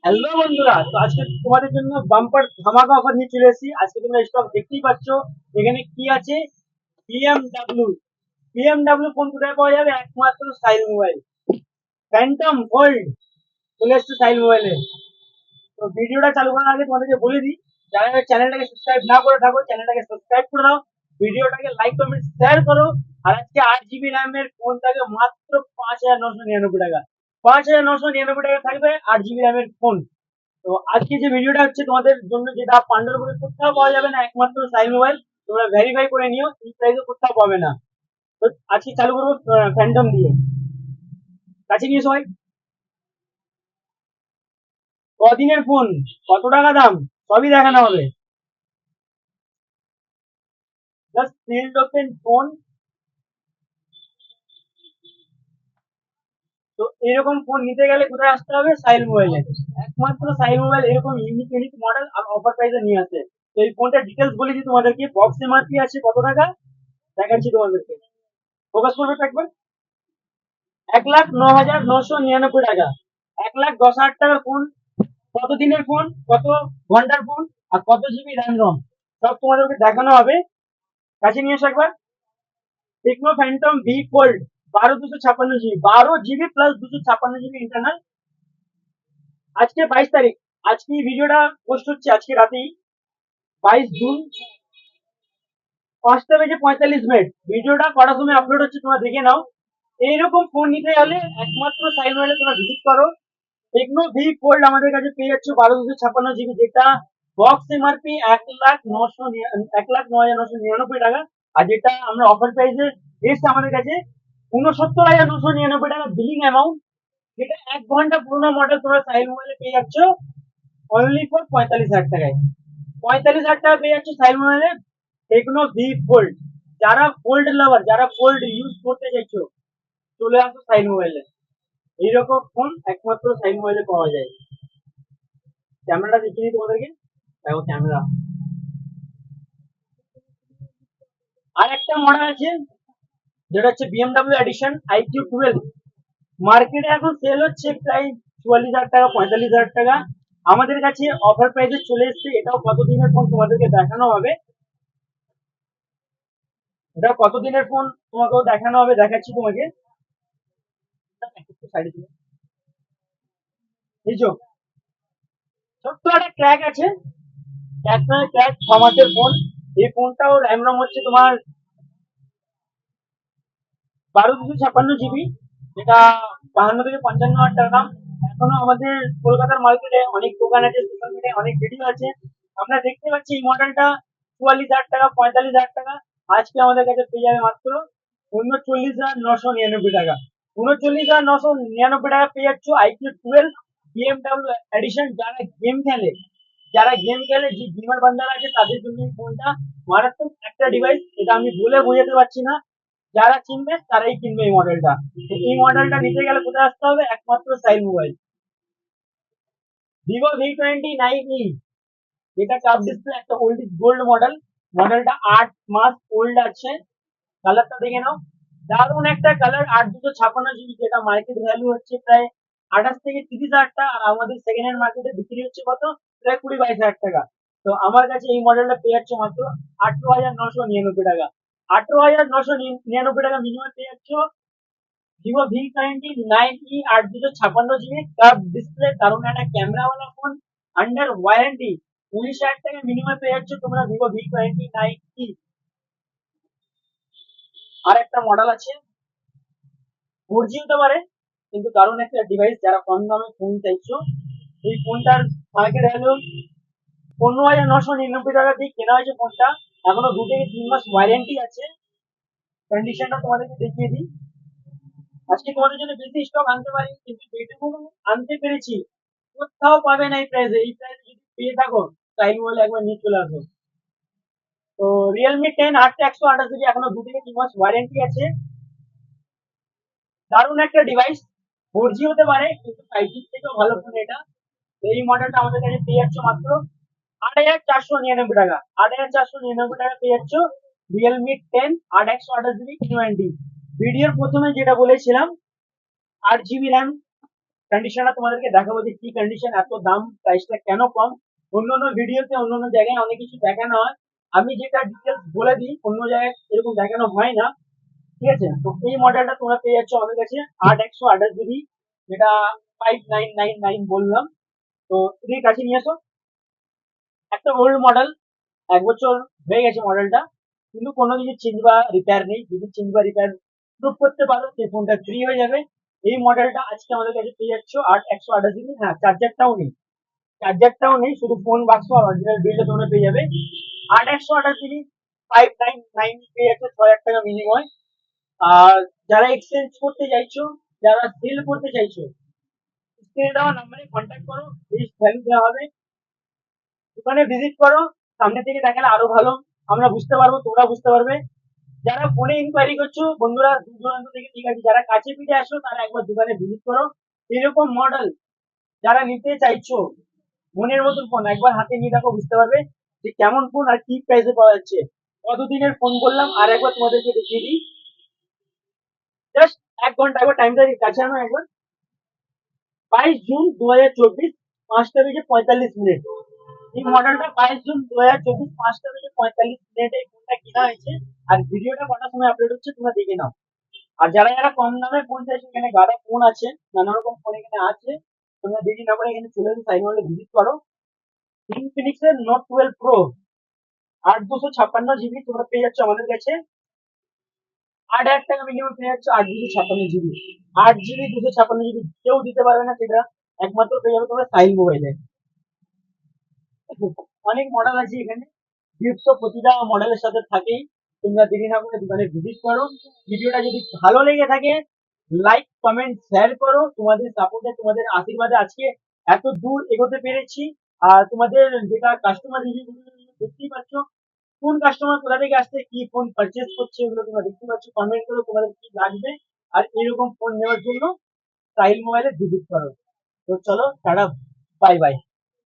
Hello বন্ধুরা, তো আজকে তোমাদের জন্য বাম্পার ধামাকা অফার নিয়ে চলে এসেছি। আজকে তোমরা স্টক দেখতেই পাচ্ছ। এখানে কি আছে? বিএমডাব্লিউ। বিএমডাব্লিউ ফোন কোথায় পাওয়া যাবে? একমাত্র স্টাইল মোবাইল। ফ্যান্টম গোল্ড চলে এসছে স্টাইল মোবাইলে। তো ভিডিওটা চালু করার আগে তোমাদেরকে বলে দিই, যারা চ্যানেলটাকে সাবস্ক্রাইব না করে থাকো চ্যানেলটাকে সাবস্ক্রাইব করে দাও, ভিডিওটাকে লাইক কমেন্ট শেয়ার করো। আর আজকে 8 জিবি র্যামের ফোন থাকে মাত্র 5,999 টাকা। 5,999 টাকা থাকবে 8 জিবি র্যামের ফোন। তো আজকে যে ভিডিওটা হচ্ছে তোমাদের জন্য, যেটা পান্ডারপুরে কোথাও পাওয়া যাবে না, একমাত্র সাই মোবাইল। তোমরা ভেরিফাই করে নিও, এই প্রাইসে কোথাও পাবে না। তো আজকে চালু করবো ফ্যান্টম দিয়ে। কাছে নিয়ে সবাই, কদিনের ফোন, কত টাকা দাম, সবই দেখানো হবে। Just field open phone. তো এরকম ফোন নিতে গেলে কোথায় আসতে হবে? সাইল মোবাইলে। একমাত্র সাইল মোবাইল এরকম ইউনিক ইউনিক মডেল আর অফার প্রাইসে নিয়ে আসে। তো এই ফোনটার ডিটেলস বলে দিই তোমাদেরকে। বক্স এমআরপি আছে কত টাকা, দেখাচ্ছি তোমাদেরকে। ফোকাস করবে তো একবার। 1,09,999 টাকা। 1,10,000 টাকার ফোন। কত দিনের ফোন, কত ঘন্টার ফোন, আর কত জিবি র্যাম রম, সব তোমাদেরকে দেখানো হবে। কাছে নিয়ে এসো একবার। Tecno Phantom V Fold, 12,256 GB, 12 GB plus 256 GB internal. আজকে 22 তারিখ। আজকে এই ভিডিওটা পোস্ট হচ্ছে আজকে রাতেই, 22 জুন, 5টা বেজে 45 মিনিট। ভিডিওটা কটার সময় আপলোড হচ্ছে তোমরা দেখে নাও। এইরকম ফোন নিতে হলে একমাত্র সাইন মোবাইলে তোমরা ভিজিট করো। টেকনো ভি ফোল্ড আমাদের কাছে পেয়ে যাচ্ছ 12,256 জিবি, যেটা বক্স এমআরপি 1,09,999 টাকা। আর যেটা আমরা অফার প্রাইসে এসছে আমাদের কাছে 69,999 টাকা বিলিং অ্যামাউন্ট। যেটা 1 ঘন্টা পুরোনো মডেল তোমরা সাইল মোবাইলে পেয়ে যাচ্ছ অনলি ফর 45,000 টাকায়। 45,000 টাকা পেয়ে যাচ্ছ সাইল মোবাইলে টেকনো ভি ফোল্ড। যারা ফোল্ড লাভার, যারা ফোল্ড ইউজ করতে চাইছো, চলে আসো সাইল মোবাইলে। এইরকম ফোন একমাত্র সাইল মোবাইলে পাওয়া যায়। ক্যামেরাটা দেখিয়ে দিই তোমাদেরকে। দেখো ক্যামেরা। আর একটা মডেল আছে, যেটা হচ্ছে বিএমডাব্লিউ এডিশন iQ12। মার্কেটে এখন সেল হচ্ছে প্রায় 44,000 টাকা, 45,000 টাকা। আমাদের কাছে অফার প্রাইসে চলে এসছে। এটাও কতদিনের ফোন তোমাদেরকে দেখানো হবে। এটা কতদিনের ফোন তোমাকেও দেখানো হবে, দেখাচ্ছি তোমাকে। একটু সাইডে দিও। এই যে ছোট্ট একটা ক্র্যাক আছে, ক্র্যাক ক্র্যাক 6 মাসের ফোন। এই ফোনটাও র্যাম রম হচ্ছে তোমার 12,256 জিবি, যেটা 52 থেকে 55 হাজার টাকা দাম। এখনো আমাদের কলকাতার মার্কেটে অনেক দোকান আছে, সোশ্যাল মিডিয়ায় অনেক ভিডিও আছে। আমরা দেখতে পাচ্ছি এই মডেলটা 44,000 টাকা, 45,000 টাকা। আজকে আমাদের কাছে পেয়ে যাবে মাত্র 39,999 টাকা। 39,999 টাকা পেয়ে যাচ্ছ iQ12 বিএমডাব্লিউ এডিশন। যারা গেম খেলে, যে গেমার বান্দারা আছে, তাদের জন্য এই ফোনটা মারাত্মক একটা ডিভাইস। এটা আমি বলে বোঝাতে পারছি না। যারা চিনবে তারাই কিনবে এই মডেলটা। এই মডেলটা নিতে গেলে কোথায় আসতে হবে? একমাত্র সাইল মোবাইল। Vivo V29e, যেটা কাপ ডিসপ্লে, একটা ওল্ড ইজ গোল্ড মডেল। মডেলটা 8 মাস ওল্ড আছে। কালারটা দেখে নাও, দারুণ একটা কালার। 8,256 জিবি, যেটা মার্কেট ভ্যালু হচ্ছে প্রায় 28 থেকে 30 হাজার টাকা। আর আমাদের সেকেন্ড হ্যান্ড মার্কেটে বিক্রি হচ্ছে কত? প্রায় 20-22 হাজার টাকা। তো আমার কাছে এই মডেলটা পেয়ে যাচ্ছে মাত্র 18,999 টাকা। 18,999 টাকা মিনিমাম পেয়ে যাচ্ছ Vivo V29e, 8,256 GB curve display, দারুণ একটা ক্যামেরাওয়ালা ফোন, আন্ডার ওয়ারেন্টি। 19,000 টাকা মিনিমাম পেয়ে যাচ্ছ তোমরা Vivo V29e। আর একটা মডেল আছে, 4G হতে পারে, কিন্তু দারুণ একটা ডিভাইস। যারা কম দামে ফোন চাইছো, এই ফোনটার মার্কেট ভ্যালু 15,999 টাকা দিয়ে কেনা হয়েছে ফোনটা। এখনো 2 থেকে 3 মাস ওয়ারেন্টি আছে। কন্ডিশনটা তোমাদেরকে দেখিয়ে দিই। আজকে তোমাদের জন্য বেশি স্টক আনতে পারি, কিন্তু যেটুকু আনতে পেরেছি কোথাও পাবে না এই প্রাইসে। এই প্রাইসে যদি পেয়ে থাকো, তাই বলে একবার নিয়ে চলে আসো। তো Realme 10 8 128 জিবি, এখনো 2 থেকে 3 মাস ওয়ারেন্টি আছে। দারুণ একটা ডিভাইস। 4G হতে পারে, কিন্তু 5G থেকেও ভালো ফোন এটা। তো এই মডেলটা আমাদের কাছে পেয়ে যাচ্ছ মাত্র 8,499 টাকা। 8,499 টাকা পেয়ে যাচ্ছ Realme 10 8 128 জিবি Q20। ভিডিওর প্রথমে যেটা বলেছিলাম, 8 জিবি র্যাম, কন্ডিশনটা তোমাদেরকে দেখাবো যে কি কন্ডিশন, এত দাম, প্রাইসটা কেন কম। অন্য ভিডিওতে অন্য জায়গায় অনেক কিছু দেখানো হয়, আমি যেটা ডিটেলস বলে দিই অন্য জায়গায় এরকম দেখানো হয় না। ঠিক আছে, তো এই মডেলটা তোমরা পেয়ে যাচ্ছ আমাদের কাছে 8 128 জিবি, যেটা 5999 বললাম। তো এদিকে কাছে নিয়ে এসো। একটা ওল্ড মডেল, 1 বছর হয়ে গেছে মডেলটা, কিন্তু কোনো কিছু চেঞ্জ বা রিপেয়ার নেই। যদি চেঞ্জ বা রিপেয়ার প্রুভ করতে পারো সেই ফোনটা ফ্রি হয়ে যাবে। এই মডেলটা আজকে আমাদের কাছে পেয়ে যাচ্ছ 128 জিবি। হ্যাঁ, চার্জারটাও নেই, শুধু ফোন বাক্স আর অরিজিনাল বিলটা তোমরা পেয়ে যাবে। 8 128 জিবি 599 পেয়ে যাচ্ছে 6,000 টাকা মিনিমাম। আর যারা এক্সচেঞ্জ করতে চাইছো, যারা সেল করতে চাইছো, স্ক্রিনে দেওয়া নাম্বারে কন্ট্যাক্ট করো, বেস্ট ভ্যালু দেওয়া হবে। দোকানে ভিজিট করো, সামনে থেকে দেখালে আরো ভালো আমরা বুঝতে পারবো, তোমরা বুঝতে পারবে। যারা ফোনে ইনকোয়ারি করছো বন্ধুরা দূর দূরান্ত থেকে, ঠিক আছে, যারা কাছে পিঠে আসো তারা একবার দোকানে ভিজিট করো। এরকম মডেল যারা নিতে চাইছো, মনের মতন ফোন একবার হাতে নিয়ে দেখো, বুঝতে পারবে যে কেমন ফোন আর কি প্রাইসে পাওয়া যাচ্ছে। কতদিনের ফোন বললাম আর একবার তোমাদেরকে দেখিয়ে দিই। জাস্ট 1 ঘন্টা, একবার টাইমটা কাছে আনো একবার। 22 জুন 2024, 5টা বেজে 45 মিনিট। এই মডেলটা 22 জুন 2024, 5টা বেজে 45 মিনিটে এই ফোনটা কেনা হয়েছে। আর ভিডিওটা কটার সময় আপলোড হচ্ছে তোমরা দেখে নাও। আর যারা কম দামে ফোন চাইছে, এখানে গাদা ফোন আছে, নানা রকম ফোন এখানে আছে। তোমরা দেরি না করে এখানে চলে এসে সাইড মলে ভিজিট করো। ইনফিনিক্স এর নোট 12 প্রো 8 256 জিবি তোমরা পেয়ে যাচ্ছ আমাদের কাছে। 8,000 টাকা মিনিমাম পেয়ে যাচ্ছ 8 256 জিবি। 8 জিবি 256 জিবি কেউ দিতে পারবে না, সেটা একমাত্র পেয়ে যাবে তোমরা সাইল মোবাইলে। অনেক মডেল আছে এখানে, গিফট তো প্রতিটা মডেলের সাথে থাকেই। তোমরা দেরি না করে দোকানে ভিজিট করো। ভিডিওটা যদি ভালো লেগে থাকে, লাইক কমেন্ট শেয়ার করো। তোমাদের সাপোর্টে, তোমাদের আশীর্বাদে আজকে এত দূর এগোতে পেরেছি। আর তোমাদের যেটা কাস্টমার রিভিউ দেখতেই পাচ্ছ, কোন কাস্টমার কোথা থেকে আসছে, কি ফোন পারচেস করছে, এগুলো তোমরা দেখতে পাচ্ছ। কমেন্ট করো তোমাদের কি লাগবে, আর এরকম ফোন নেওয়ার জন্য স্টাইল মোবাইলে ভিজিট করো। তো চলো টাটা, বাই বাই।